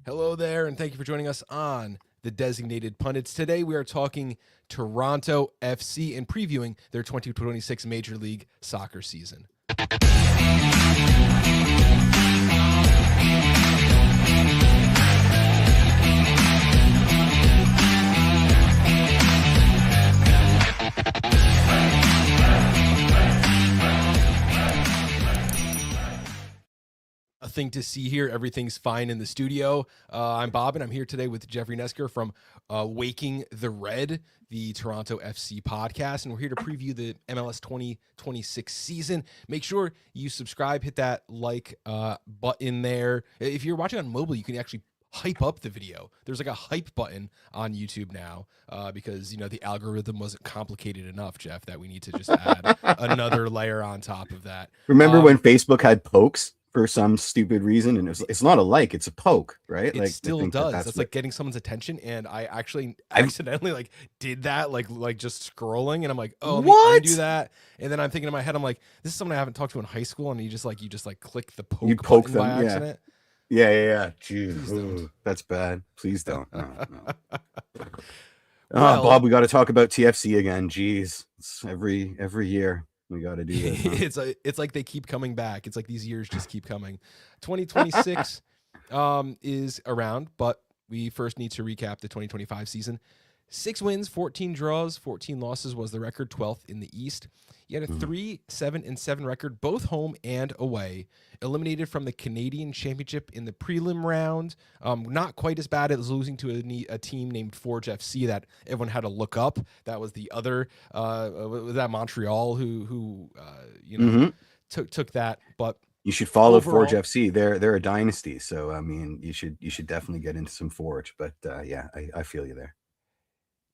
Hello there, and thank you for joining us on the Designated Pundits. Today we are talking Toronto FC and previewing their 2026 Major League Soccer season. A thing to see here. Everything's fine in the studio. I'm Bob, and I'm here today with Jeffrey Nesker from Waking the Red, the Toronto FC podcast, and we're here to preview the MLS 2026 season. Make sure you subscribe, hit that like button there. If you're watching on mobile, you can actually hype up the video. There's like a hype button on YouTube now because, you know, the algorithm wasn't complicated enough, Jeff, that we need to just add another layer on top of that. Remember when Facebook had pokes for some stupid reason, and it's not a like, it's a poke, right? It like, still does. That's like getting someone's attention, and I actually accidentally like did that, like just scrolling, and I'm like, oh, let me undo that. And then I'm thinking in my head, I'm like, this is someone I haven't talked to in high school, and you just click the poke them by accident. Yeah. Jeez, that's bad. Please don't. No. Well, Bob, we got to talk about TFC again. Jeez, it's every year. We got to do this. Huh? It's like they keep coming back. It's like these years just keep coming. 2026 is around, but we first need to recap the 2025 season. 6 wins, 14 draws, 14 losses was the record, 12th in the East. You had a 3-7-7 record, both home and away. Eliminated from the Canadian Championship in the prelim round. Not quite as bad as losing to a team named Forge FC that everyone had to look up. That was the other, was that Montreal who took that. But you should follow overall, Forge FC. They're a dynasty, so I mean, you should definitely get into some Forge. But yeah, I feel you there.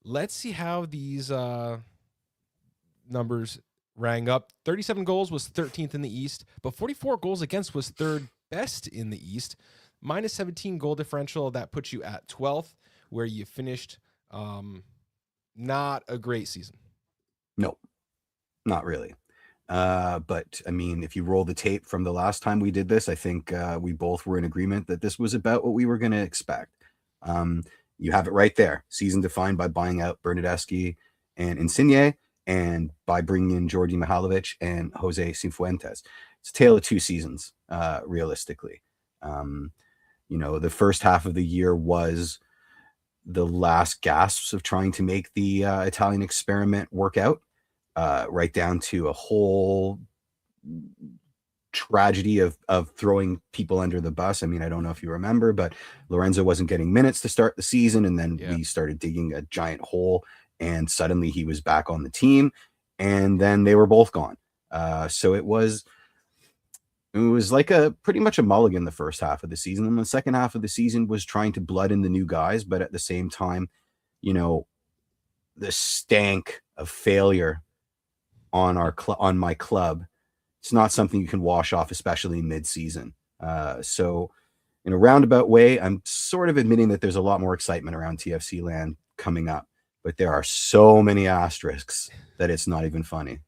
Let's see how these numbers rang up. 37 goals was 13th in the East, but 44 goals against was third best in the East. Minus 17 goal differential, that puts you at 12th, where you finished not a great season. No, not really. But I mean, if you roll the tape from the last time we did this, I think we both were in agreement that this was about what we were going to expect. You have it right there. Season defined by buying out Bernadeschi and Insigne, and by bringing in Jordi Mihalovic and Jose Cifuentes. It's a tale of two seasons, realistically. The first half of the year was the last gasps of trying to make the Italian experiment work out, right down to a whole tragedy of throwing people under the bus. I mean, I don't know if you remember, but Lorenzo wasn't getting minutes to start the season, and then we started digging a giant hole, and suddenly he was back on the team, and then they were both gone. So it was like pretty much a mulligan the first half of the season, and the second half of the season was trying to blood in the new guys, but at the same time, the stank of failure on my club, it's not something you can wash off, especially mid-season. So in a roundabout way, I'm sort of admitting that there's a lot more excitement around TFC land coming up, but there are so many asterisks that it's not even funny.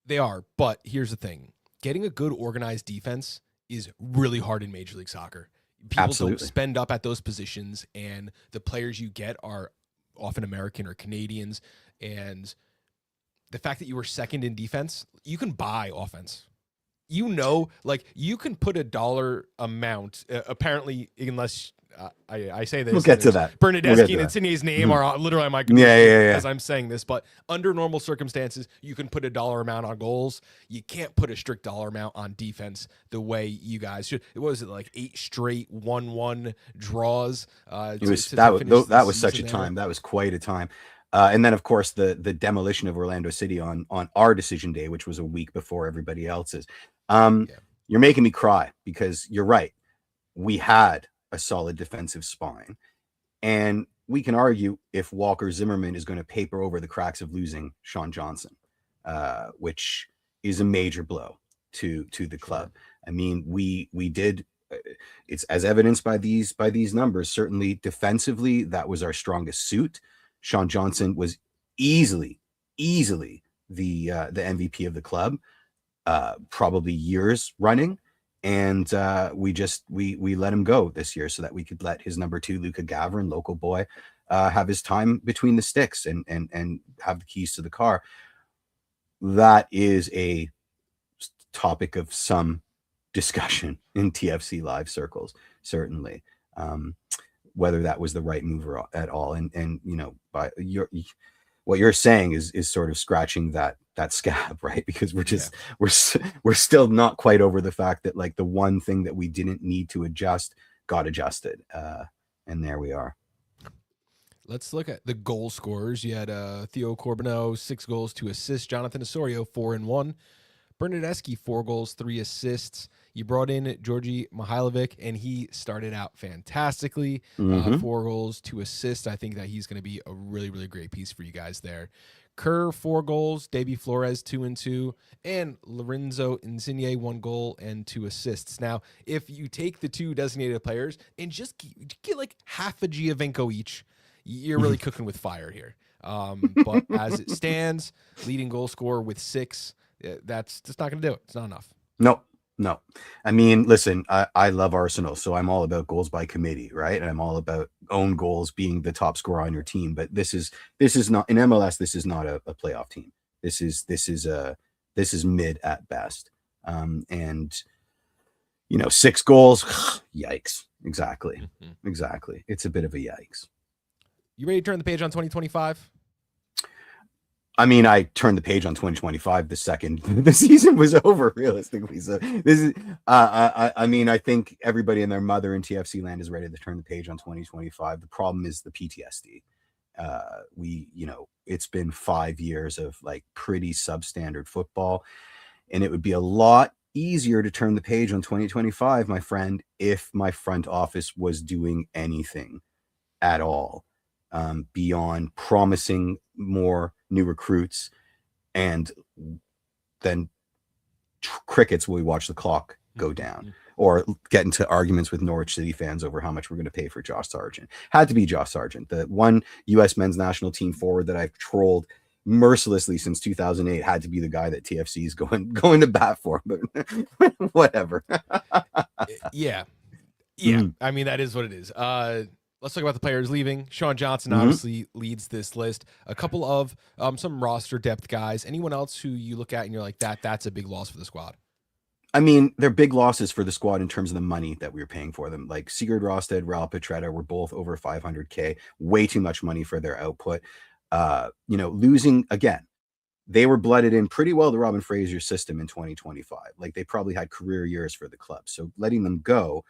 They are, but here's the thing. Getting a good organized defense is really hard in Major League Soccer. People don't spend up at those positions, and the players you get are often American or Canadians, and the fact that you were second in defense, you can buy offense. You can put a dollar amount, apparently, unless I say this. We'll get to that. Bernadeschi and Insigne's name are literally on my computer as I'm saying this, but under normal circumstances, you can put a dollar amount on goals. You can't put a strict dollar amount on defense the way you guys should. What was it, like 8 straight 1-1 draws? That was such a time. That was quite a time. And then, of course, the demolition of Orlando City on our decision day, which was a week before everybody else's. You're making me cry, because you're right. We had a solid defensive spine, and we can argue if Walker Zimmerman is going to paper over the cracks of losing Sean Johnson, which is a major blow to the club. I mean, we did. It's as evidenced by these numbers. Certainly, defensively, that was our strongest suit. Sean Johnson was easily the MVP of the club, probably years running. And we let him go this year so that we could let his number 2, Luka Gavrin, local boy, have his time between the sticks and have the keys to the car. That is a topic of some discussion in TFC live circles, certainly. Whether that was the right move at all, and by what you're saying is sort of scratching that scab, right? Because we're still not quite over the fact that like the one thing that we didn't need to adjust got adjusted, and there we are. Let's look at the goal scorers. You had Theo Corbineau, 6 goals, 2 assists. Jonathan Osorio, 4 and 1. Bernardeschi, 4 goals, 3 assists. You brought in Georgi Mihailovic, and he started out fantastically. 4 goals, 2 assists. I think that he's going to be a really, really great piece for you guys there. Kerr, 4 goals. Davy Flores, 2 and 2. And Lorenzo Insigne, 1 goal and 2 assists. Now, if you take the 2 designated players and just get like half a Giovinco each, you're really cooking with fire here. But as it stands, leading goal scorer with 6, that's just not going to do it. It's not enough. No. I mean, listen, I love Arsenal, so I'm all about goals by committee, right? And I'm all about own goals being the top scorer on your team. But this is not in MLS. This is not a playoff team. This is mid at best. And 6 goals, yikes! Exactly. It's a bit of a yikes. You ready to turn the page on 2025? I mean, I turned the page on 2025 the second the season was over, realistically. So this is, I mean, I think everybody and their mother in TFC land is ready to turn the page on 2025. The problem is the PTSD. It's been 5 years of like pretty substandard football, and it would be a lot easier to turn the page on 2025, my friend, if my front office was doing anything at all. Beyond promising more new recruits and then crickets while we watch the clock go down or get into arguments with Norwich City fans over how much we're going to pay for Josh Sargent. Had to be Josh Sargent, the one U.S. men's national team forward that I've trolled mercilessly since 2008. Had to be the guy that TFC is going to bat for, but whatever. Yeah. I mean, that is what it is. Let's talk about the players leaving. Sean Johnson obviously leads this list. A couple of some roster depth guys. Anyone else who you look at and you're like, that's a big loss for the squad? I mean, they're big losses for the squad in terms of the money that we were paying for them. Like Sigurd Rosted, Raul Petretta were both over $500K. Way too much money for their output. Losing again. They were blooded in pretty well to Robin Fraser's system in 2025. Like they probably had career years for the club. So letting them go,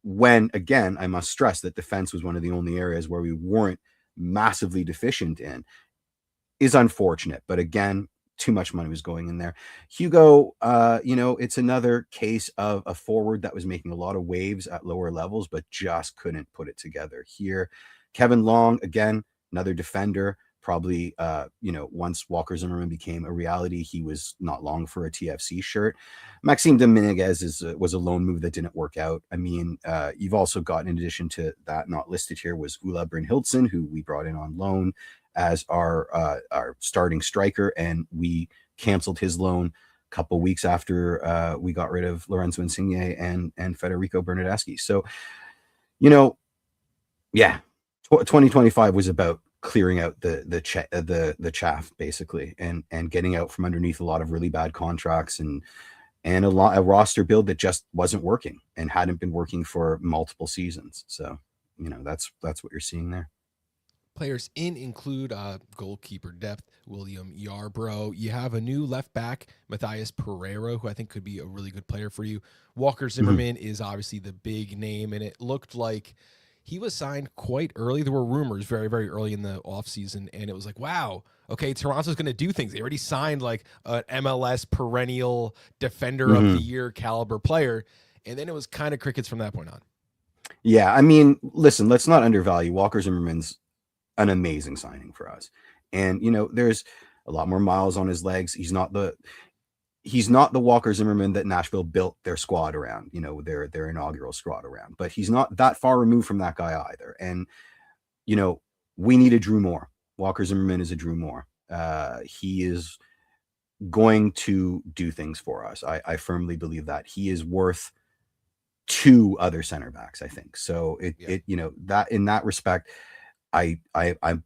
when, again, I must stress that defense was one of the only areas where we weren't massively deficient in, is unfortunate. But again, too much money was going in there. Hugo, it's another case of a forward that was making a lot of waves at lower levels, but just couldn't put it together here. Kevin Long, again, another defender. Probably, once Walker Zimmerman became a reality, he was not long for a TFC shirt. Maxime Dominguez was a loan move that didn't work out. I mean, you've also got, in addition to that, not listed here, was Ulla Brynhildsen, who we brought in on loan as our starting striker, and we canceled his loan a couple weeks after we got rid of Lorenzo Insigne and Federico Bernardeschi. So, 2025 was about clearing out the chaff basically, and getting out from underneath a lot of really bad contracts and a roster build that just wasn't working and hadn't been working for multiple seasons. So, that's what you're seeing there. Players in include goalkeeper depth, William Yarbrough. You have a new left back, Matthias Pereira, who I think could be a really good player for you. Walker Zimmerman is obviously the big name, and it looked like he was signed quite early. There were rumors very, very early in the offseason, and it was like, wow, okay, Toronto's going to do things. They already signed like an MLS perennial defender of the year caliber player, and then it was kind of crickets from that point on. Yeah, I mean, listen, let's not undervalue Walker Zimmerman's an amazing signing for us. And, there's a lot more miles on his legs. He's not the Walker Zimmerman that Nashville built their squad around, their inaugural squad around, but he's not that far removed from that guy either. And, we need a Drew Moore. Walker Zimmerman is a Drew Moore. He is going to do things for us. I firmly believe that he is worth 2 other center backs, I think. So it you know, that in that respect, I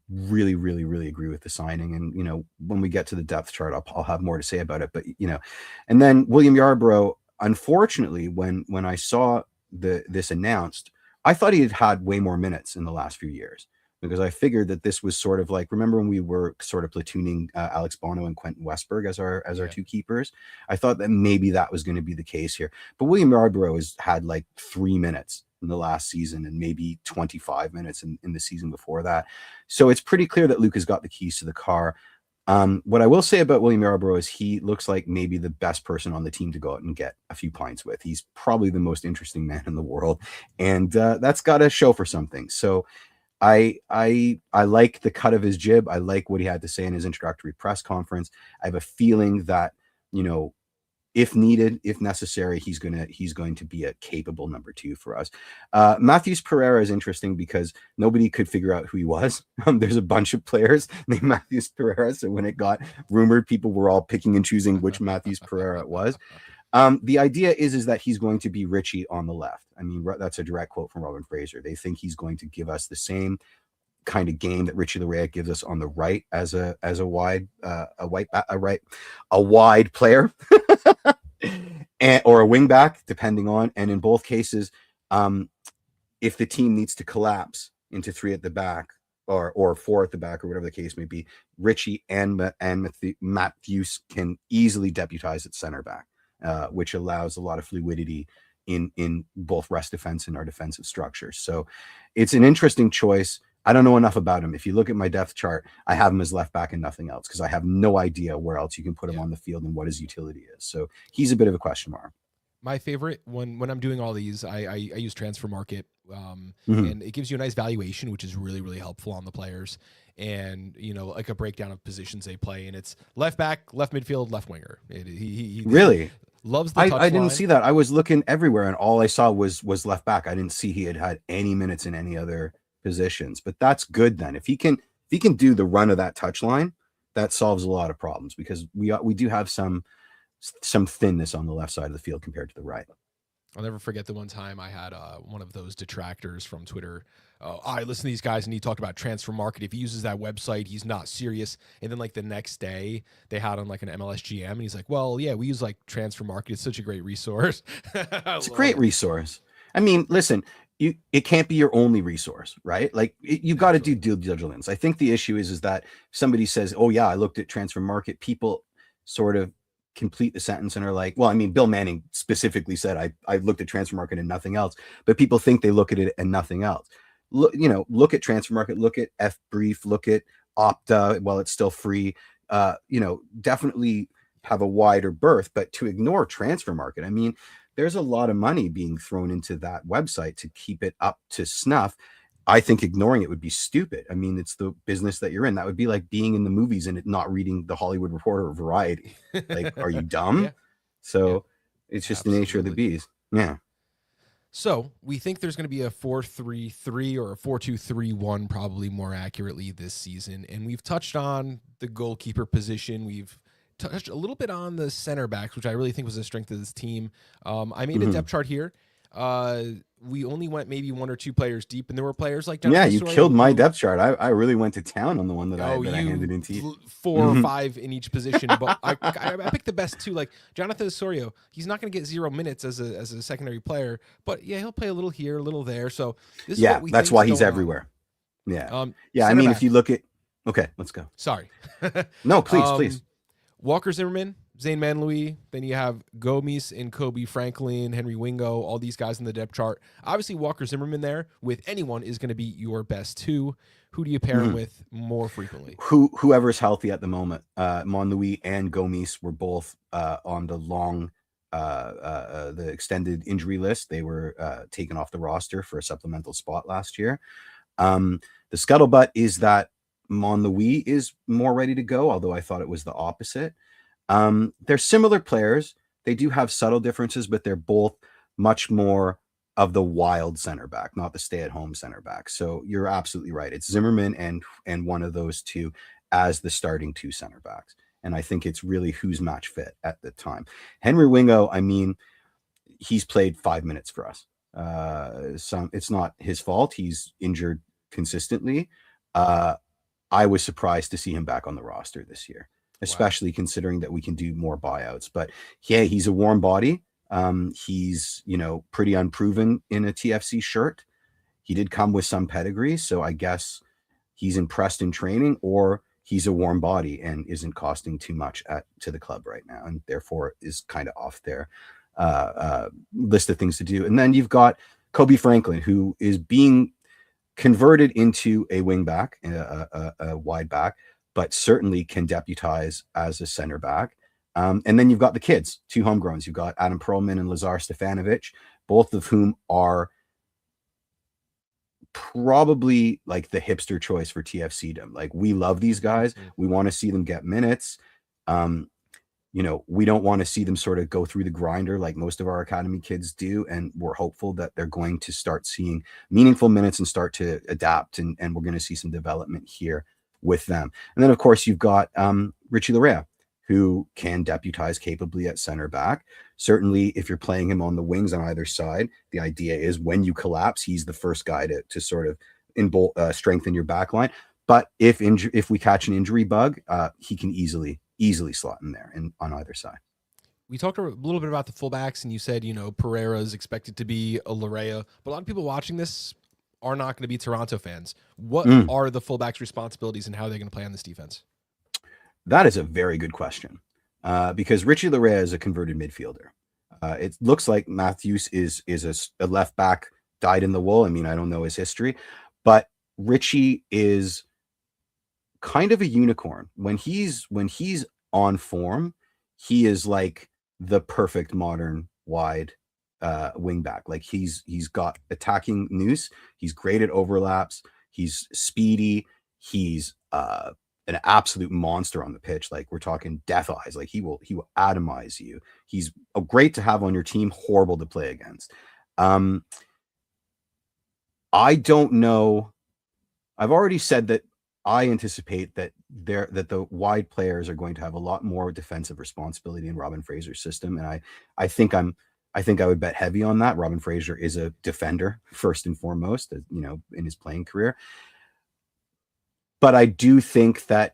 really agree with the signing. And you know, when we get to the depth chart, I'll have more to say about it. But you know, and then William Yarbrough, unfortunately, when I saw this announced, I thought he had way more minutes in the last few years, because I figured that this was sort of like, remember when we were sort of platooning Alex Bono and Quentin Westberg as our 2 keepers? I thought that maybe that was going to be the case here. But William Yarbrough has had like 3 minutes in the last season and maybe 25 minutes in the season before that. So it's pretty clear that Luke has got the keys to the car. What I will say about William Yarbrough is he looks like maybe the best person on the team to go out and get a few pints with. He's probably the most interesting man in the world, and that's got to show for something. So I like the cut of his jib. I like what he had to say in his introductory press conference. I have a feeling that, you know, if needed, if necessary, he's going to be a capable number 2 for us. Matthews Pereira is interesting because nobody could figure out who he was. There's a bunch of players named Matthews Pereira, so when it got rumored, people were all picking and choosing which Matthews Pereira it was. The idea is that he's going to be Richie on the left. I mean, that's a direct quote from Robin Fraser. They think he's going to give us the same kind of game that Richie Laryea gives us on the right as a wide player or a wing back, depending on. And in both cases, if the team needs to collapse into 3 at the back or 4 at the back or whatever the case may be, Richie and Matthews can easily deputize at center back, which allows a lot of fluidity in both rest defense and our defensive structures. So it's an interesting choice. I don't know enough about him. If you look at my depth chart, I have him as left back and nothing else, because I have no idea where else you can put him on the field and what his utility is. So he's a bit of a question mark. My favorite, when I'm doing all these, I use Transfer Market, and it gives you a nice valuation, which is really helpful on the players, and you know, like a breakdown of positions they play, and it's left back, left midfield, left winger. He really loves the touch I didn't line. see that. I was looking everywhere, and all I saw was left back. I didn't see he had any minutes in any other positions. But that's good then. If he can do the run of that touch line, that solves a lot of problems, because we do have some thinness on the left side of the field compared to the right. I'll never forget the one time I had one of those detractors from Twitter. I listen to these guys, and he talked about Transfer Market. If he uses that website, he's not serious. And then like the next day, they had on like an MLS GM, and he's like, "Well, yeah, we use like Transfer Market. It's such a great resource." It's a great resource. I mean, listen, it can't be your only resource, right? Like you've got to do due diligence. I think the issue is that somebody says, "Oh yeah, I looked at Transfer Market." People sort of complete the sentence and are like, well, I mean, Bill Manning specifically said, I looked at Transfer Market and nothing else, but people think they look at it and nothing else. Look at Transfer Market, look at F Brief, look at Opta while it's still free. Definitely have a wider berth, but to ignore Transfer Market, I mean, there's a lot of money being thrown into that website to keep it up to snuff. I think ignoring it would be stupid. I mean, it's the business that you're in. That would be like being in the movies and not reading the Hollywood Reporter or Variety. Like, are you dumb? Yeah. So it's just the nature of the beast. Yeah. So we think there's going to be a 4-3-3 or a 4-2-3-1, probably more accurately this season. And we've touched on the goalkeeper position. We've touched a little bit on the center backs, which I really think was a strength of this team. I made a depth chart here. We only went maybe 1 or 2 players deep, and there were players like Jonathan you Osorio, killed my depth chart. I really went to town on the one that I handed into you. 4 or 5 in each position, but I picked the best 2. Like Jonathan Osorio, he's not going to get 0 minutes as a secondary player, but yeah, he'll play a little here, a little there. So this is what we that's think why is he's going everywhere. on. I mean, if you look at, okay, let's go. Sorry. No, please. Walker Zimmerman, Zane Manlui, then you have Gomes and Kobe Franklin, Henry Wingo, all these guys in the depth chart. Obviously, Walker Zimmerman there with anyone is going to be your best 2. Who do you pair him with more frequently? Whoever's healthy at the moment. Manlui and Gomes were both on the long, the extended injury list. They were taken off the roster for a supplemental spot last year. The scuttlebutt is that Manlui is more ready to go, although I thought it was the opposite. They're similar players. They do have subtle differences, but they're both much more of the wild center back, not the stay-at-home center back. So you're absolutely right. It's Zimmerman and one of those 2 as the starting 2 center backs. And I think it's really who's match fit at the time. Henry Wingo, I mean, he's played 5 minutes for us. It's not his fault. He's injured consistently. I was surprised to see him back on the roster this year, especially considering that we can do more buyouts. But yeah, he's a warm body. He's, pretty unproven in a TFC shirt. He did come with some pedigree, so I guess he's impressed in training, or he's a warm body and isn't costing too much to the club right now, and therefore is kind of off their list of things to do. And then you've got Kobe Franklin, who is being converted into a wing back, a wide back, but certainly can deputize as a center back. And then you've got the kids, 2 homegrowns. You've got Adam Perlman and Lazar Stefanovic, both of whom are probably like the hipster choice for TFCdom. Like, we love these guys. We want to see them get minutes. We don't want to see them sort of go through the grinder like most of our academy kids do. And we're hopeful that they're going to start seeing meaningful minutes and start to adapt. And we're going to see some development here with them. And then, of course, you've got Richie Larea, who can deputize capably at center back. Certainly, if you're playing him on the wings on either side, the idea is when you collapse, he's the first guy to sort of strengthen your back line. But if we catch an injury bug, he can easily slot in there and on either side. We talked a little bit about the fullbacks, and you said, Pereira is expected to be a Larea, but a lot of people watching this are not going to be Toronto fans. What are the fullbacks' responsibilities and how are they going to play on this defense? That is a very good question, because Richie Larea is a converted midfielder. It looks like Matthews is a left back dyed in the wool. I mean, I don't know his history, but Richie is kind of a unicorn. When he's on form, he is like the perfect modern wide wing back. Like, he's got attacking nous. He's great at overlaps. He's speedy. He's an absolute monster on the pitch. Like, we're talking death eyes. Like, he will atomize you. He's great to have on your team, horrible to play against. I don't know. I've already said that I anticipate that the wide players are going to have a lot more defensive responsibility in Robin Fraser's system, and I think I would bet heavy on that. Robin Fraser is a defender first and foremost, in his playing career. But I do think that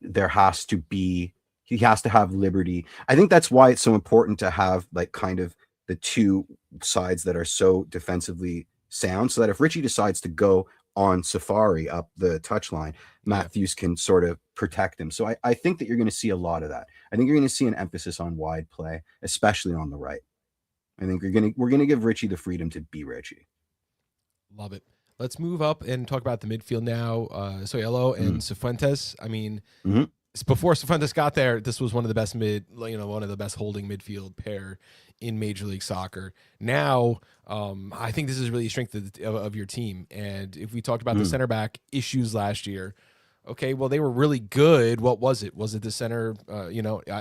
he has to have liberty. I think that's why it's so important to have like kind of the two sides that are so defensively sound, so that if Richie decides to go on safari up the touchline, Matthews can sort of protect him. So I think that you're going to see a lot of that. I think you're going to see an emphasis on wide play, especially on the right. I think we're going to give Richie the freedom to be Richie. Love it. Let's move up and talk about the midfield now. Soyelo and Cifuentes. I mean, before Cifuentes got there, this was one of the best one of the best holding midfield pair in Major League Soccer. Now, I think this is really a strength of your team. And if we talked about the center back issues last year, okay, well, they were really good. What was it? Was it the center?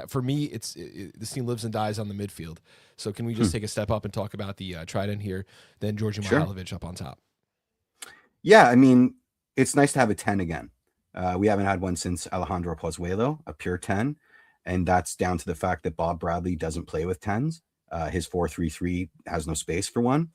For me, this team lives and dies on the midfield. So can we just take a step up and talk about the trident here, then Georgi Mihailovic up on top? Yeah, I mean, it's nice to have a 10 again. We haven't had one since Alejandro Pozuelo, a pure 10, and that's down to the fact that Bob Bradley doesn't play with 10s. His 4-3-3 has no space for one.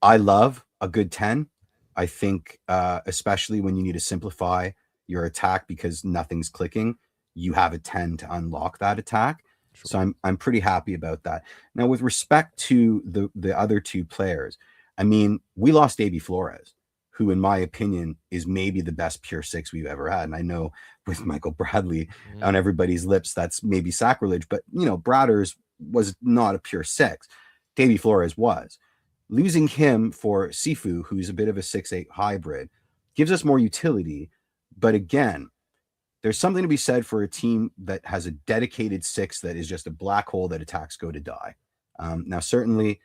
I love a good 10. I think, especially when you need to simplify your attack because nothing's clicking, you have a 10 to unlock that attack. Sure. So I'm pretty happy about that. Now, with respect to the other two players, I mean, we lost Davy Flores, who, in my opinion, is maybe the best pure 6 we've ever had. And I know with Michael Bradley on everybody's lips, that's maybe sacrilege, but, Bradders was not a pure 6. Davy Flores was. Losing him for Sifu, who's a bit of a 6-8 hybrid, gives us more utility. But again, there's something to be said for a team that has a dedicated 6 that is just a black hole that attacks go to die. Now, certainly,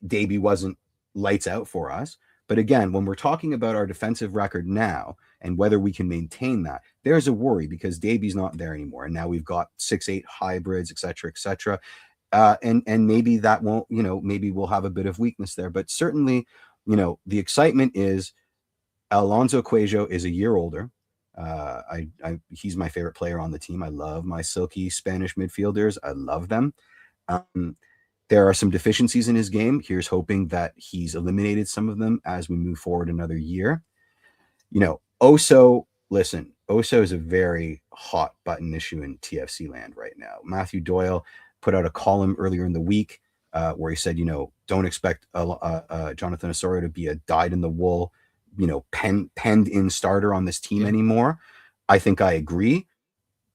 Davy wasn't lights out for us. But again, when we're talking about our defensive record now and whether we can maintain that, there's a worry because Davy's not there anymore. And now we've got 6-8 hybrids, et cetera, et cetera. And maybe that won't, maybe we'll have a bit of weakness there. But certainly, the excitement is Alonso Cuejo is a year older. He's my favorite player on the team. I love my silky Spanish midfielders. I love them. There are some deficiencies in his game. Here's hoping that he's eliminated some of them as we move forward another year. Oso, listen, Oso is a very hot button issue in TFC land right now. Matthew Doyle put out a column earlier in the week where he said, don't expect Jonathan Osorio to be a dyed-in-the-wool, penned-in starter on this team anymore. I think I agree.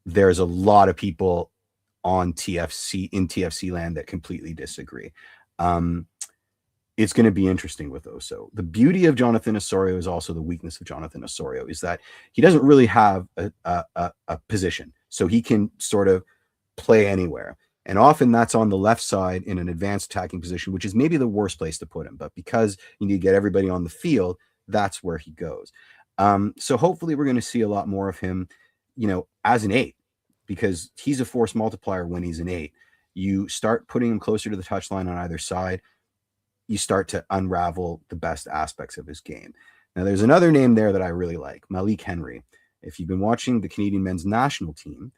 There's a lot of people in TFC land that completely disagree. It's going to be interesting with Oso. The beauty of Jonathan Osorio is also the weakness of Jonathan Osorio is that he doesn't really have a position, so he can sort of play anywhere. And often that's on the left side in an advanced attacking position, which is maybe the worst place to put him. But because you need to get everybody on the field, that's where he goes. So hopefully we're going to see a lot more of him, as an 8, because he's a force multiplier when he's an 8. You start putting him closer to the touchline on either side, you start to unravel the best aspects of his game. Now, there's another name there that I really like, Malik Henry. If you've been watching the Canadian men's national team,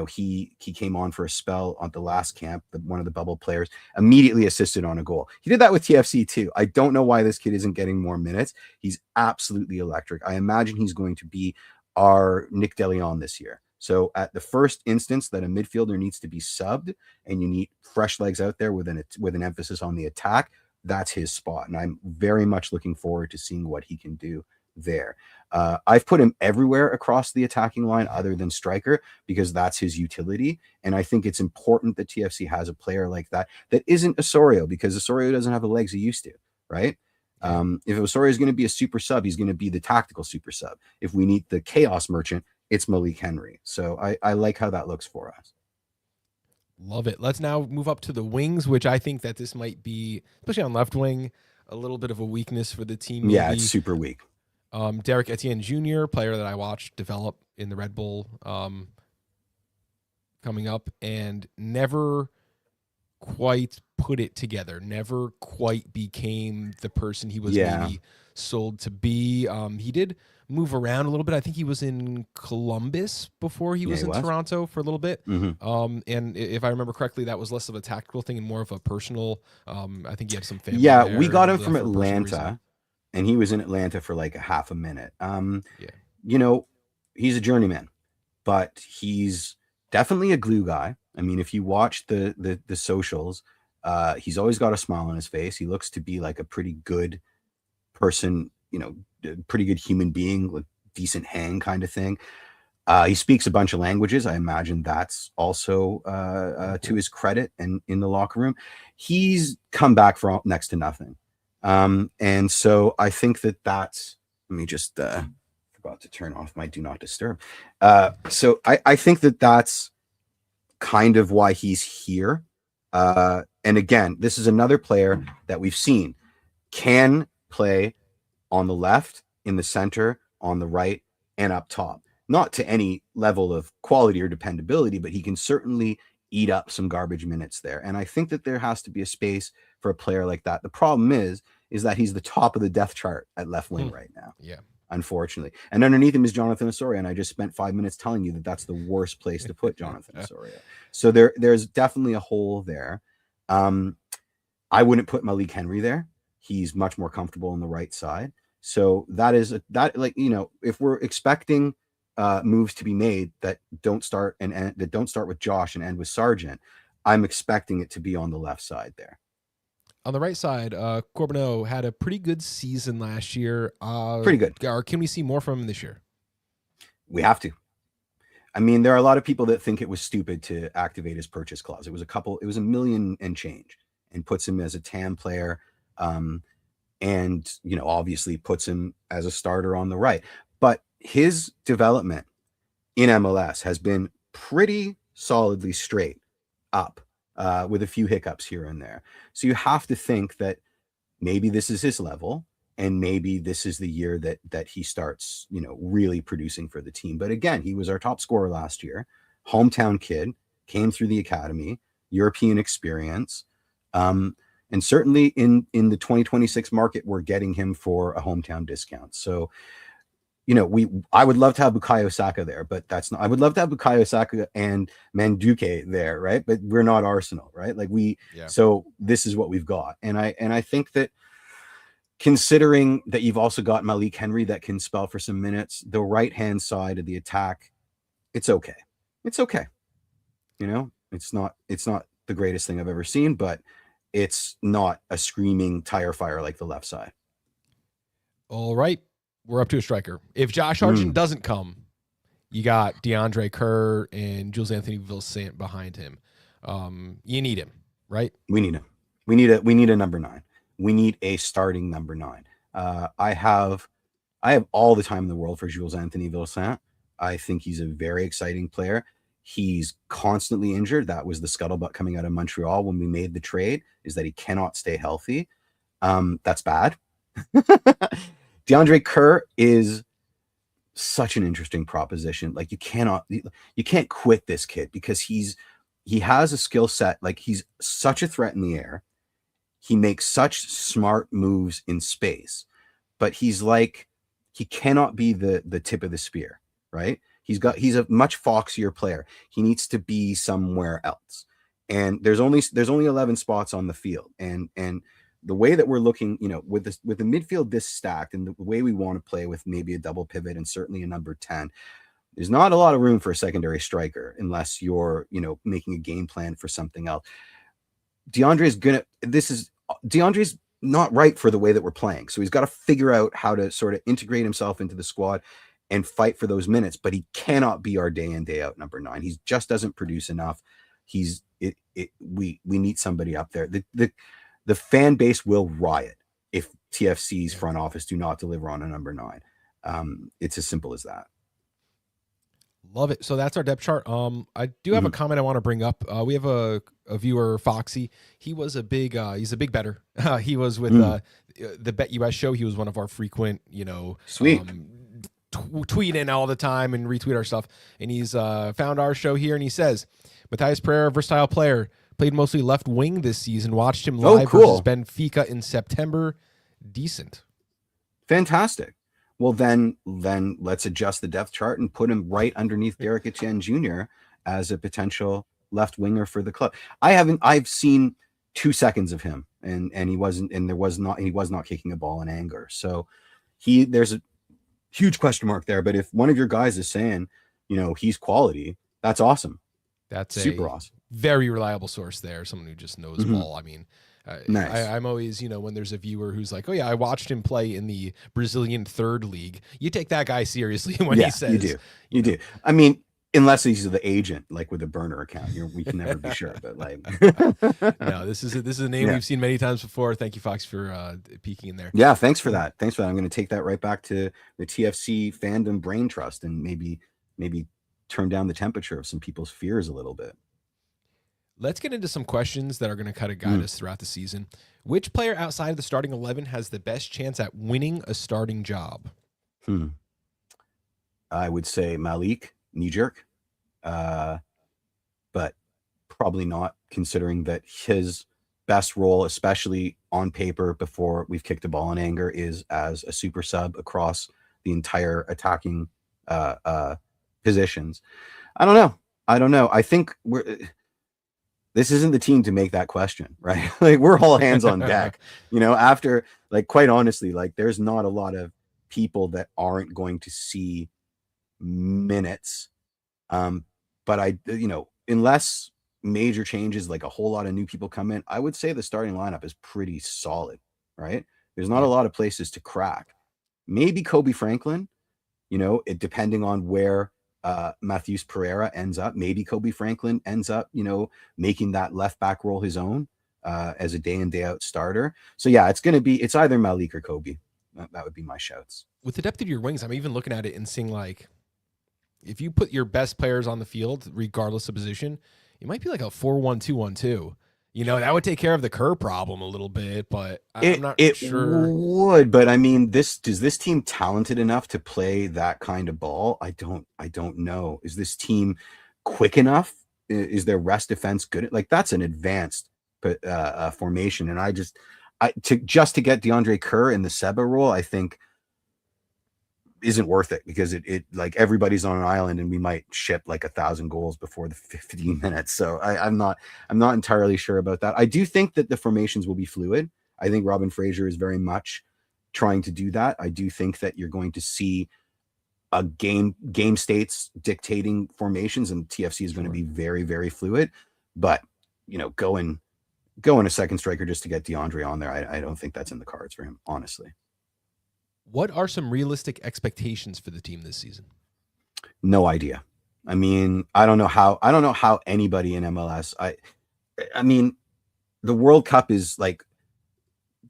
he came on for a spell on the last camp, one of the bubble players, immediately assisted on a goal. He did that with TFC too. I don't know why this kid isn't getting more minutes. He's absolutely electric. I imagine he's going to be our Nick DeLeon this year. So at the first instance that a midfielder needs to be subbed and you need fresh legs out there with an emphasis on the attack, that's his spot. And I'm very much looking forward to seeing what he can do there. I've put him everywhere across the attacking line other than striker because that's his utility. And I think it's important that TFC has a player like that isn't Osorio, because Osorio doesn't have the legs he used to, right? If Osorio is going to be a super sub, he's going to be the tactical super sub. If we need the chaos merchant, it's Malik Henry. So I like how that looks for us. Love it. Let's now move up to the wings, which I think that this might be, especially on left wing, a little bit of a weakness for the team. Maybe. Yeah, it's super weak. Derek Etienne Jr., player that I watched develop in the Red Bull coming up, and never quite put it together, never quite became the person he was maybe sold to be. He did move around a little bit. I think he was in Columbus before he was in Toronto for a little bit. Mm-hmm. And if I remember correctly, that was less of a tactical thing and more of a personal. I think he had some family. Yeah, we got him from Atlanta, and he was in Atlanta for like a half a minute. He's a journeyman, but he's definitely a glue guy. I mean, if you watch the socials, he's always got a smile on his face. He looks to be like a pretty good person, pretty good human being, like decent hang kind of thing. He speaks a bunch of languages. I imagine that's also to his credit and in the locker room. He's come back for next to nothing. And so I think that's, let me just forgot to turn off my do not disturb. So I think that's kind of why he's here. And again, this is another player that we've seen can play on the left, in the center, on the right, and up top. Not to any level of quality or dependability, but he can certainly eat up some garbage minutes there. And I think that there has to be a space for a player like that. The problem is that he's the top of the depth chart at left wing right now. Yeah. Unfortunately. And underneath him is Jonathan Osorio. And I just spent 5 minutes telling you that that's the worst place to put Jonathan Osorio. So there's definitely a hole there. I wouldn't put Malik Henry there. He's much more comfortable on the right side. So if we're expecting moves to be made that don't start with Josh and end with Sargent, I'm expecting it to be on the left side there. On the right side, Corbeneau had a pretty good season last year. Pretty good. Or can we see more from him this year? We have to. I mean, there are a lot of people that think it was stupid to activate his purchase clause. It was $1 million and change, and puts him as a TAM player. And obviously puts him as a starter on the right. But his development in MLS has been pretty solidly straight up, with a few hiccups here and there. So you have to think that maybe this is his level, and maybe this is the year that he starts, really producing for the team. But again, he was our top scorer last year, hometown kid, came through the academy, European experience. And certainly in the 2026 market, we're getting him for a hometown discount. So, I would love to have Bukayo Saka there, but that's not. I would love to have Bukayo Saka and Manduke there, right? But we're not Arsenal, right? Like so this is what we've got, and I think that, considering that you've also got Malik Henry that can spell for some minutes, the right hand side of the attack, it's okay. It's okay. It's not the greatest thing I've ever seen, but it's not a screaming tire fire like the left side. All right. We're up to a striker. If Josh Sargent doesn't come, you got DeAndre Kerr and Jules Anthony Vilsaint behind him. You need him, right? We need him. We need a number 9. We need a starting number 9. I have all the time in the world for Jules Anthony Vilsaint. I think he's a very exciting player. He's constantly injured. That was the scuttlebutt coming out of Montreal when we made the trade, is that he cannot stay healthy. That's bad. DeAndre Kerr is such an interesting proposition. Like, you can't quit this kid, because he has a skill set. Like, he's such a threat in the air. He makes such smart moves in space, but he cannot be the tip of the spear, right? He's a much foxier player. He needs to be somewhere else. And there's only 11 spots on the field. And the way that we're looking, with the midfield this stacked, and the way we want to play with maybe a double pivot and certainly a number 10, there's not a lot of room for a secondary striker unless you're, making a game plan for something else. DeAndre's not right for the way that we're playing. So he's got to figure out how to sort of integrate himself into the squad and fight for those minutes, but he cannot be our day in, day out number 9. He just doesn't produce enough. We need somebody up there. The fan base will riot if TFC's front office do not deliver on a number 9. It's as simple as that. Love it. So that's our depth chart. I do have a comment I want to bring up. We have a viewer, Foxy. He was he's a big bettor. He was with the Bet US show. He was one of our frequent, sweet. Tweet in all the time and retweet our stuff. And he's found our show here, and he says, Matthias Pereira, versatile player, played mostly left wing this season. Watched him live versus Benfica in September. Decent. Fantastic. Well, then let's adjust the depth chart and put him right underneath Derek Etienne Jr. as a potential left winger for the club. I've seen 2 seconds of him, and he was not kicking a ball in anger. So there's a huge question mark there. But if one of your guys is saying, he's quality, that's awesome. That's super awesome. Very reliable source there. Someone who just knows ball. I mean, nice. I'm always, when there's a viewer who's like, oh yeah, I watched him play in the Brazilian 3rd league. You take that guy seriously when he says, you do. I mean, unless he's the agent, like with a burner account, we can never be sure. But like, no, this is a name we've seen many times before. Thank you, Fox, for peeking in there. Yeah, thanks for that. I'm going to take that right back to the TFC fandom brain trust, and maybe turn down the temperature of some people's fears a little bit. Let's get into some questions that are going to kind of guide us throughout the season. Which player outside of the starting 11 has the best chance at winning a starting job? I would say Malik, knee-jerk, but probably not, considering that his best role, especially on paper before we've kicked a ball in anger, is as a super sub across the entire attacking positions. I don't know. I think this isn't the team to make that question, right? Like, we're all hands on deck, after, like, quite honestly, like, there's not a lot of people that aren't going to see minutes. But unless major changes, like a whole lot of new people come in, I would say the starting lineup is pretty solid, right? There's not a lot of places to crack. Maybe Kobe Franklin, depending on where Matheus Pereira ends up. Maybe Kobe Franklin ends up, making that left back role his own as a day in, day out starter. So yeah, it's either Malik or Kobe. That would be my shouts. With the depth of your wings, I'm even looking at it and seeing, like, if you put your best players on the field, regardless of position, it might be like a 4-1-2-1-2. That would take care of the Kerr problem a little bit, but I'm not sure. It would, but I mean, is this team talented enough to play that kind of ball? I don't know. Is this team quick enough? Is their rest defense good? Like, that's an advanced formation, and to get DeAndre Kerr in the Seba role, I think isn't worth it, because it like everybody's on an island and we might ship like 1,000 goals before the 15 minutes. So I'm not entirely sure about that. I do think that the formations will be fluid. I think Robin Fraser is very much trying to do that. I do think that you're going to see a game states dictating formations, and TFC is going to be very, very fluid. But going a second striker just to get DeAndre on there, I don't think that's in the cards for him, honestly. What are some realistic expectations for the team this season? No idea. I mean, I don't know how anybody in MLS. I mean, the World Cup is like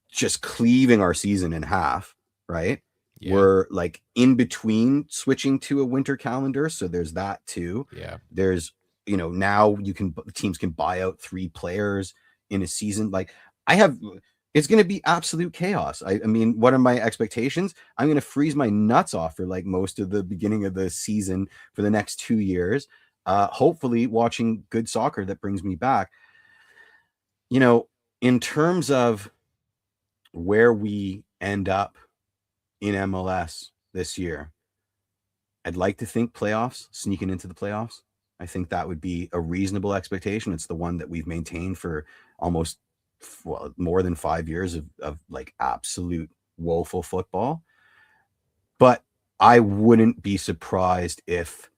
just cleaving our season in half, right? Yeah. We're like in between switching to a winter calendar, so there's that too. Yeah. There's now teams can buy out 3 players in a season. Like it's going to be absolute chaos. I mean, what are my expectations? I'm going to freeze my nuts off for like most of the beginning of the season for the next 2 years. Hopefully watching good soccer that brings me back. In terms of where we end up in MLS this year, I'd like to think playoffs, sneaking into the playoffs. I think that would be a reasonable expectation. It's the one that we've maintained for almost more than 5 years of like absolute woeful football. But I wouldn't be surprised if,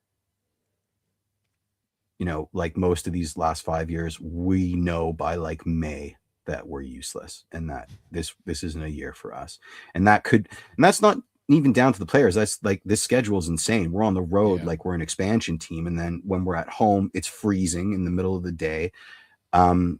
like most of these last 5 years, we know by like May that we're useless and that this isn't a year for us. And that's not even down to the players. That's like, this schedule is insane. We're on the road, like we're an expansion team. And then when we're at home, it's freezing in the middle of the day. And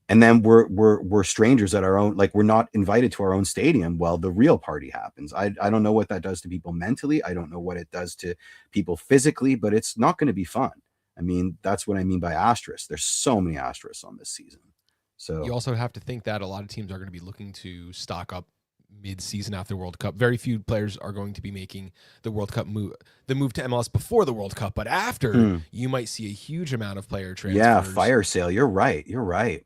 then we're strangers at our own, like we're not invited to our own stadium while the real party happens. I don't know what that does to people mentally. I don't know what it does to people physically, but it's not going to be fun. I mean, that's what I mean by asterisks. There's so many asterisks on this season. So you also have to think that a lot of teams are going to be looking to stock up mid-season after the World Cup. Very few players are going to be making the World Cup move to MLS before the World Cup, but after you might see a huge amount of player transfers. Yeah, fire sale. You're right.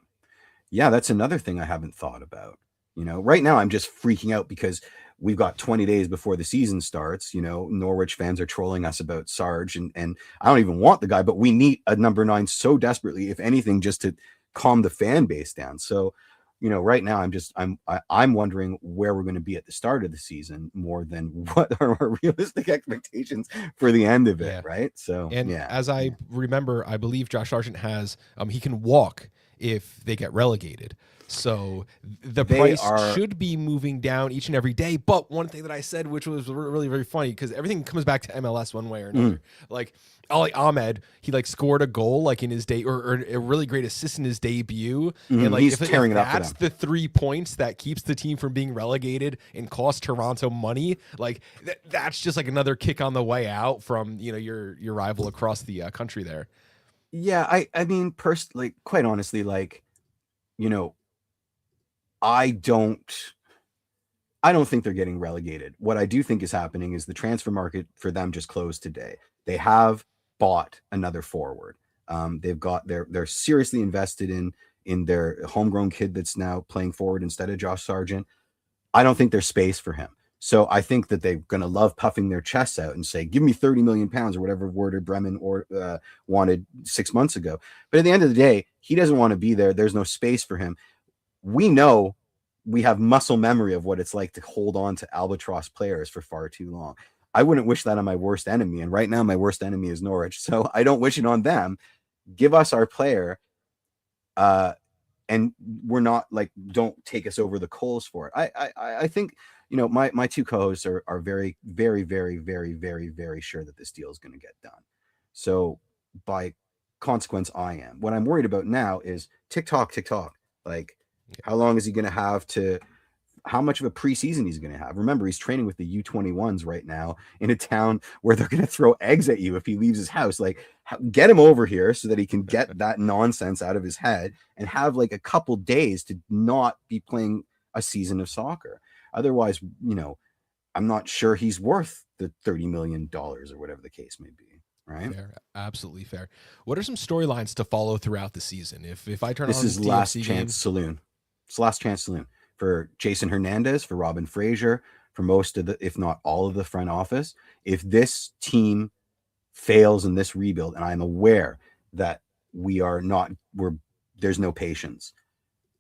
Yeah, that's another thing I haven't thought about. Right now I'm just freaking out because we've got 20 days before the season starts. Norwich fans are trolling us about Sarge, and I don't even want the guy, but we need a number 9 so desperately, if anything, just to calm the fan base down. So, right now I'm wondering where we're going to be at the start of the season more than what are our realistic expectations for the end of it. Right. So, as I remember, I believe Josh Sargent has, he can walk if they get relegated. So the price should be moving down each and every day. But one thing that I said, which was really very funny, because everything comes back to MLS one way or another. Like Ali Ahmed, he like scored a goal like in his day, or a really great assist in his debut. And like he's tearing it up. That's the 3 points that keeps the team from being relegated and cost Toronto money. Like that's just like another kick on the way out from your rival across the country there. Yeah, I mean, personally, quite honestly, like, I don't think they're getting relegated. What I do think is happening is the transfer market for them just closed today. They have bought another forward. They're seriously invested in their homegrown kid that's now playing forward instead of Josh Sargent. I don't think there's space for him. So I think that they're going to love puffing their chests out and say, give me 30 million pounds or whatever Werder Bremen wanted 6 months ago. But at the end of the day, he doesn't want to be there. There's no space for him. We know we have muscle memory of what it's like to hold on to albatross players for far too long. I wouldn't wish that on my worst enemy. And right now my worst enemy is Norwich. So I don't wish it on them. Give us our player. And we're not like, don't take us over the coals for it. I think, my 2 co-hosts are very, very, very, very, very, very sure that this deal is going to get done. So by consequence, I am. What I'm worried about now is TikTok. Like, how long is he going to have how much of a preseason he's going to have? Remember, he's training with the U21s right now in a town where they're going to throw eggs at you if he leaves his house. Like, get him over here so that he can get that nonsense out of his head and have like a couple days to not be playing a season of soccer. Otherwise, I'm not sure he's worth the $30 million or whatever the case may be. Right. Fair. Absolutely fair. What are some storylines to follow throughout the season? If I turn on this is Last Chance Saloon. It's Last Chance Saloon for Jason Hernandez, for Robin Fraser, for most of the, if not all of the front office. If this team fails in this rebuild, and I'm aware that there's no patience.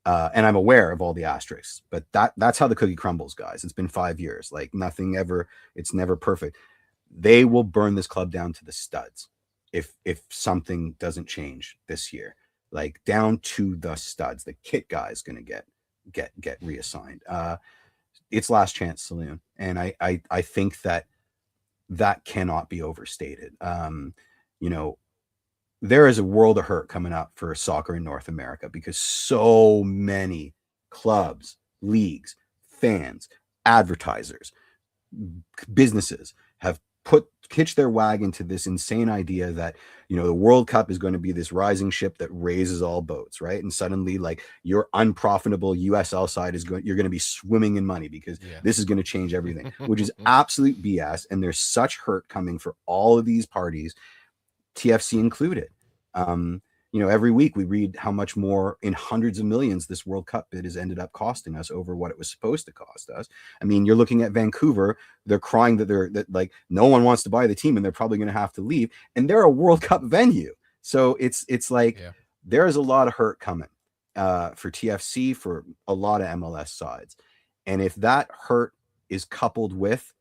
And I'm aware of all the asterisks, but that's how the cookie crumbles, guys. It's been 5 years. Like nothing ever, it's never perfect. They will burn this club down to the studs if something doesn't change this year. Like down to the studs. The kit guy is going to get reassigned. It's last chance saloon, and I think that cannot be overstated. There is a world of hurt coming up for soccer in North America because so many clubs, leagues, fans, advertisers, businesses have hitched their wagon to this insane idea that, the World Cup is going to be this rising ship that raises all boats, right? And suddenly, like, your unprofitable USL side you're going to be swimming in money because this is going to change everything, which is absolute BS. And there's such hurt coming for all of these parties, TFC included. Every week we read how much more in hundreds of millions this World Cup bid has ended up costing us over what it was supposed to cost us. I mean, you're looking at Vancouver, they're crying that like no one wants to buy the team and they're probably going to have to leave, and they're a World Cup venue. So it's like there is a lot of hurt coming for TFC, for a lot of MLS sides. And if that hurt is coupled with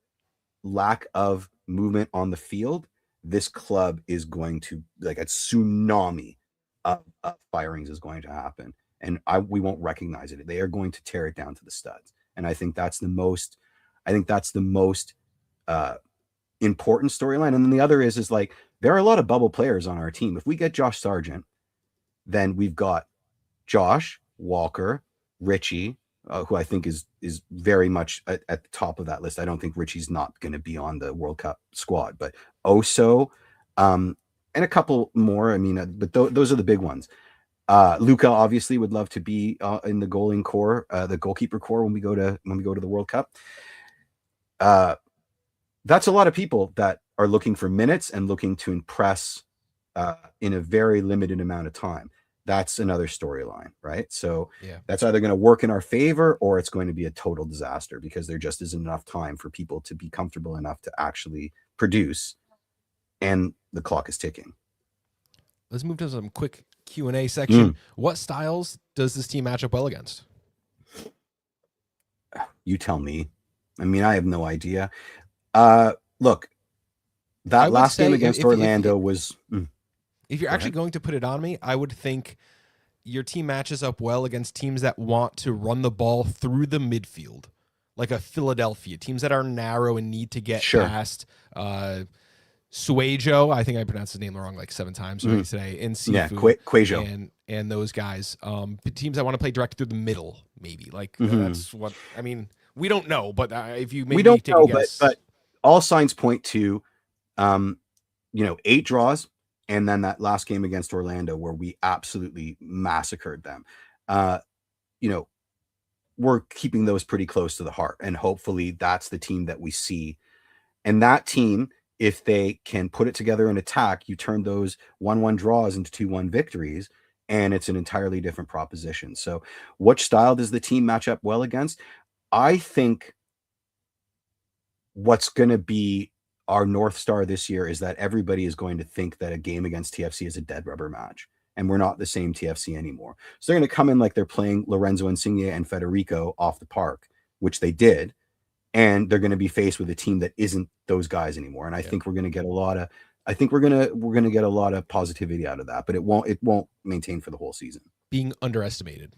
lack of movement on the field, this club is going to, like, a tsunami of firings is going to happen, and we won't recognize it. They are going to tear it down to the studs, and I think that's the most important storyline. And then the other is like there are a lot of bubble players on our team. If we get Josh Sargent, then we've got Josh, Walker, Richie, who I think is very much at the top of that list. I don't think Richie's not going to be on the World Cup squad, but Oso, and a couple more. I mean, but those are the big ones. Luca obviously would love to be in the goaling core, the goalkeeper core when we go to the World Cup. That's a lot of people that are looking for minutes and looking to impress in a very limited amount of time. That's another storyline, right? So that's either going to work in our favor or it's going to be a total disaster because there just isn't enough time for people to be comfortable enough to actually produce, and the clock is ticking. Let's move to some quick Q&A section. What styles does this team match up well against? You tell me. I mean, I have no idea. Look, that last game against Orlando was... If you're actually going to put it on me, I would think your team matches up well against teams that want to run the ball through the midfield, like a Philadelphia, teams that are narrow and need to get past Suejo. I think I pronounced his name wrong like 7 times today. And Sifu, Quajo. And those guys, teams that want to play direct through the middle, maybe. Like that's what I mean. We don't know, but if you maybe take a guess, but all signs point to, 8 draws. And then that last game against Orlando where we absolutely massacred them. We're keeping those pretty close to the heart. And hopefully that's the team that we see. And that team, if they can put it together in attack, you turn those 1-1 draws into 2-1 victories, and it's an entirely different proposition. So which style does the team match up well against? I think what's going to be our North Star this year is that everybody is going to think that a game against TFC is a dead rubber match, and we're not the same TFC anymore. So they're going to come in like they're playing Lorenzo Insigne and Federico off the park, which they did, and they're going to be faced with a team that isn't those guys anymore. And I think we're going to get a lot of, we're going to get a lot of positivity out of that, but it won't maintain for the whole season. Being underestimated.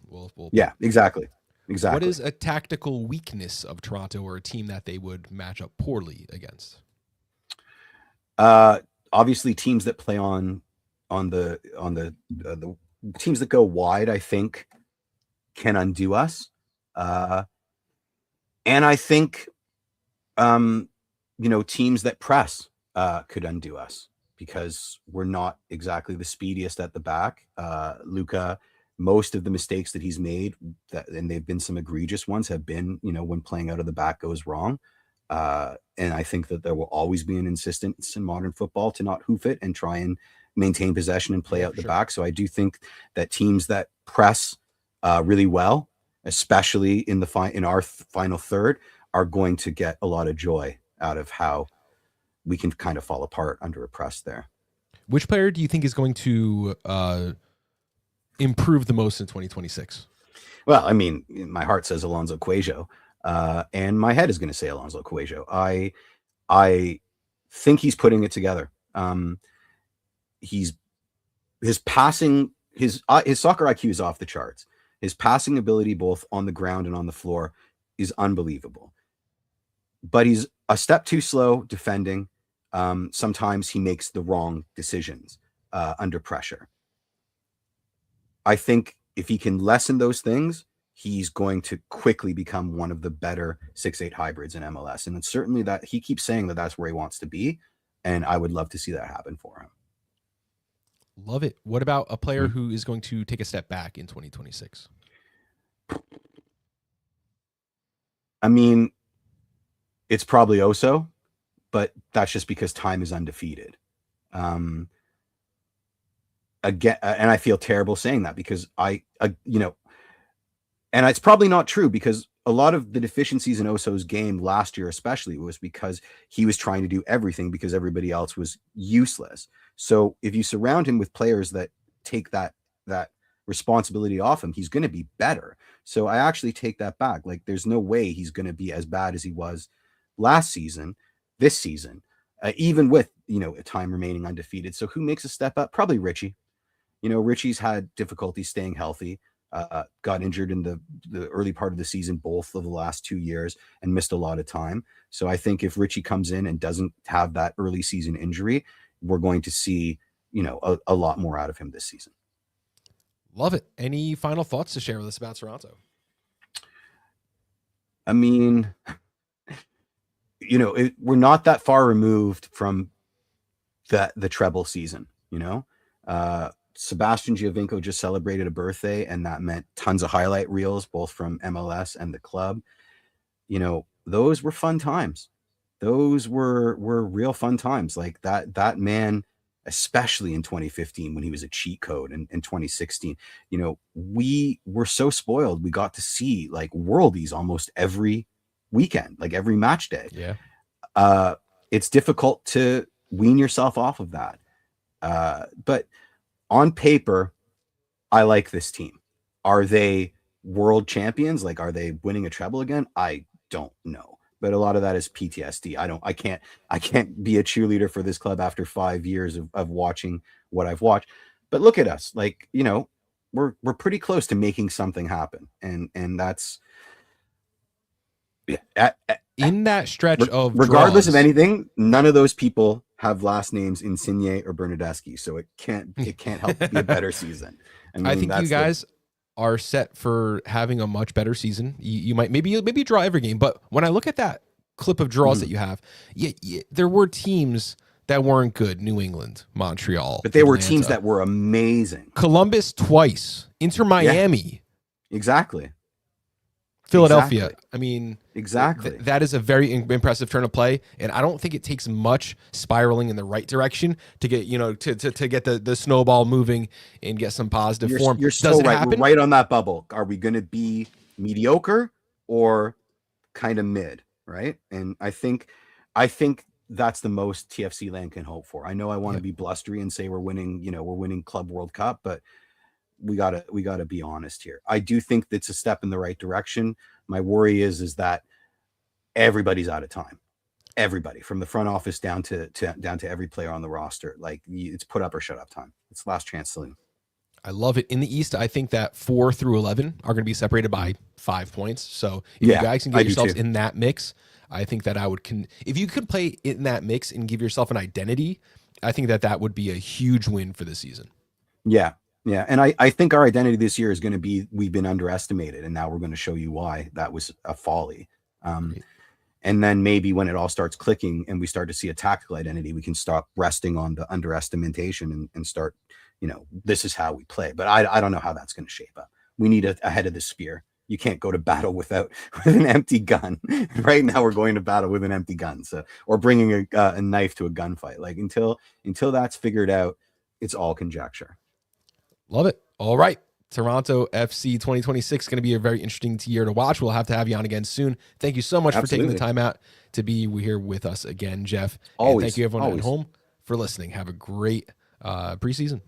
Yeah, exactly. What is a tactical weakness of Toronto, or a team that they would match up poorly against? Obviously teams that play on the teams that go wide, I think can undo us. And I think, teams that press, could undo us because we're not exactly the speediest at the back. Luca, most of the mistakes that he's made, and they've been some egregious ones, have been, when playing out of the back goes wrong. And I think that there will always be an insistence in modern football to not hoof it and try and maintain possession and play out the back. So I do think that teams that press really well, especially in our final third, are going to get a lot of joy out of how we can kind of fall apart under a press there. Which player do you think is going to improve the most in 2026? Well, I mean, my heart says Alonso Cuejo, and my head is going to say Alonso Cuejo. I think he's putting it together. His passing, his soccer IQ is off the charts. His passing ability, both on the ground and on the floor, is unbelievable. But he's a step too slow defending. Sometimes he makes the wrong decisions under pressure. I think if he can lessen those things, he's going to quickly become one of the better 6'8" hybrids in MLS. And it's certainly that he keeps saying that that's where he wants to be. And I would love to see that happen for him. Love it. What about a player who is going to take a step back in 2026? I mean, it's probably Oso, but that's just because time is undefeated. Again, and I feel terrible saying that because and it's probably not true because a lot of the deficiencies in Oso's game last year, especially, was because he was trying to do everything because everybody else was useless. So if you surround him with players that take that responsibility off him, he's going to be better. So I actually take that back. Like, there's no way he's going to be as bad as he was last season, this season, even with, a time remaining undefeated. So who makes a step up? Probably Richie. Richie's had difficulty staying healthy, got injured in the early part of the season, both of the last 2 years, and missed a lot of time. So I think if Richie comes in and doesn't have that early season injury, we're going to see, a lot more out of him this season. Love it. Any final thoughts to share with us about Toronto? I mean, we're not that far removed from the treble season, Sebastian Giovinco just celebrated a birthday, and that meant tons of highlight reels, both from MLS and the club. Those were fun times. Those were real fun times. Like that man, especially in 2015 when he was a cheat code, and in 2016, we were so spoiled. We got to see like worldies almost every weekend, like every match day. Yeah. It's difficult to wean yourself off of that. But on paper, I like this team. Are they world champions? Like, are they winning a treble again? I don't know. But a lot of that is PTSD. I can't be a cheerleader for this club after 5 years of watching what I've watched. But look at us. Like, we're pretty close to making something happen. And that's in that stretch of regardless draws, of anything, none of those people have last names Insigne or Bernardeschi, so it can't help but be a better season. I think you guys are set for having a much better season. You might maybe draw every game, but when I look at that clip of draws that you have, there were teams that weren't good. New England, Montreal, but they were teams that were amazing. Columbus twice, Inter Miami, exactly. Philadelphia. Exactly. I mean, exactly. That is a very impressive turn of play, and I don't think it takes much spiraling in the right direction to get to get the snowball moving and get some positive form. You're so right. We're right on that bubble. Are we going to be mediocre or kind of mid? Right, and I think that's the most TFC land can hope for. I know I want to be blustery and say we're winning Club World Cup, but we gotta be honest here. I do think that's a step in the right direction. My worry is that everybody's out of time. Everybody, from the front office down to every player on the roster. Like, it's put up or shut up time. It's last chance saloon. I love it. In the East, I think that 4 through 11 are going to be separated by 5 points. So if you guys can get yourselves in that mix, I think that if you could play in that mix and give yourself an identity, I think that would be a huge win for the season. Yeah. Yeah, and I think our identity this year is going to be we've been underestimated, and now we're going to show you why that was a folly. And then maybe when it all starts clicking and we start to see a tactical identity, we can stop resting on the underestimation and start, this is how we play. But I don't know how that's going to shape up. We need a head of the spear. You can't go to battle with an empty gun. Right now we're going to battle with an empty gun, or bringing a knife to a gunfight. Like, until that's figured out, it's all conjecture. Love it. All right. Toronto FC 2026 is going to be a very interesting year to watch. We'll have to have you on again soon. Thank you so much for taking the time out to be here with us again, Jeff. Always. And thank you everyone at home for listening. Have a great preseason.